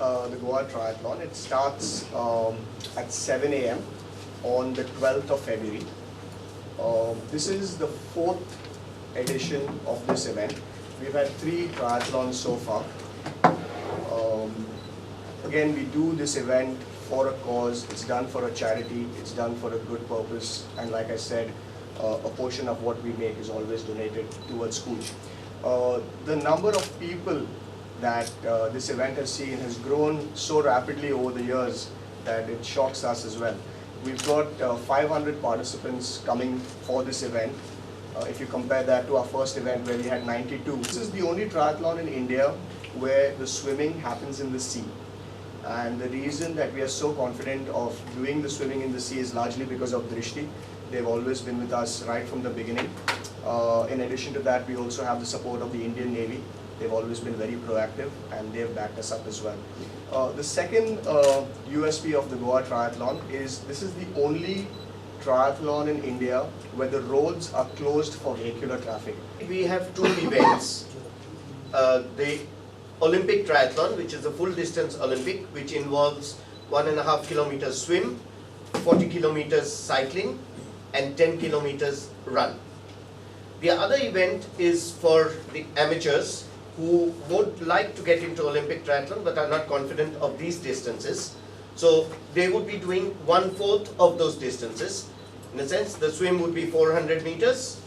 the Goa Triathlon. It starts at 7 a.m. on the 12th of February. This is the 4th edition of this event. We've had 3 triathlons so far. Again, we do this event for a cause. It's done for a charity. It's done for a good purpose. And like I said, a portion of what we make is always donated towards schools. The number of people that this event has seen has grown so rapidly over the years that it shocks us as well. We've got 500 participants coming for this event. If you compare that to our first event where we had 92. This is the only triathlon in India where the swimming happens in the sea. And the reason that we are so confident of doing the swimming in the sea is largely because of Drishti. They've always been with us right from the beginning. In addition to that, we also have the support of the Indian Navy. They've always been very proactive and they've backed us up as well. The second USP of the Goa Triathlon is this is the only triathlon in India where the roads are closed for vehicular traffic. We have 2 events. The Olympic Triathlon, which is a full distance Olympic, which involves 1.5 kilometers swim, 40 kilometers cycling and 10 kilometers run. The other event is for the amateurs who would like to get into Olympic Triathlon but are not confident of these distances. So they would be doing 1/4 of those distances. In a sense, the swim would be 400 meters,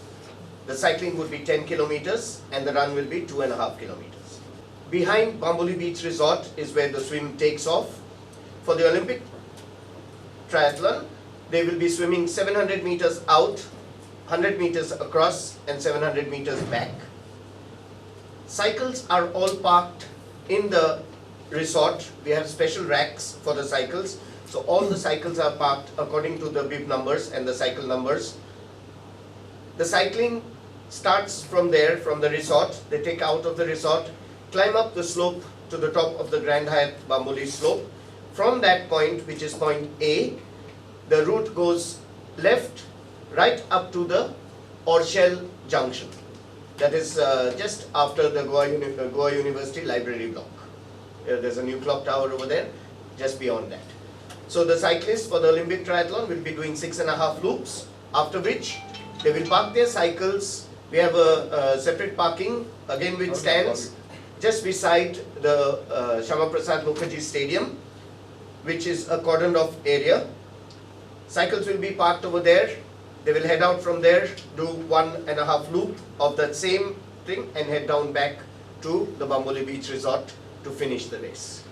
the cycling would be 10 kilometers and the run will be 2.5 kilometers. Behind Bambolim Beach Resort is where the swim takes off. For the Olympic Triathlon, they will be swimming 700 meters out, 100 meters across and 700 meters back. Cycles are all parked in the resort. We have special racks for the cycles. So all the cycles are parked according to the bib numbers and the cycle numbers. The cycling starts from there, from the resort. They take out of the resort, climb up the slope to the top of the Grand Hyatt Bamboli slope. From that point, which is point A, the route goes left right up to the Orshell junction. That is just after the Goa University Library block. There's a new clock tower over there, just beyond that. So the cyclists for the Olympic Triathlon will be doing 6.5 loops, after which they will park their cycles. We have a separate parking, again with stands, just beside the Shama Prasad Mukherjee Stadium, which is a cordoned off area. Cycles will be parked over there. They will head out from there, do 1.5 loop of that same thing and head down back to the Bambolim Beach Resort to finish the race.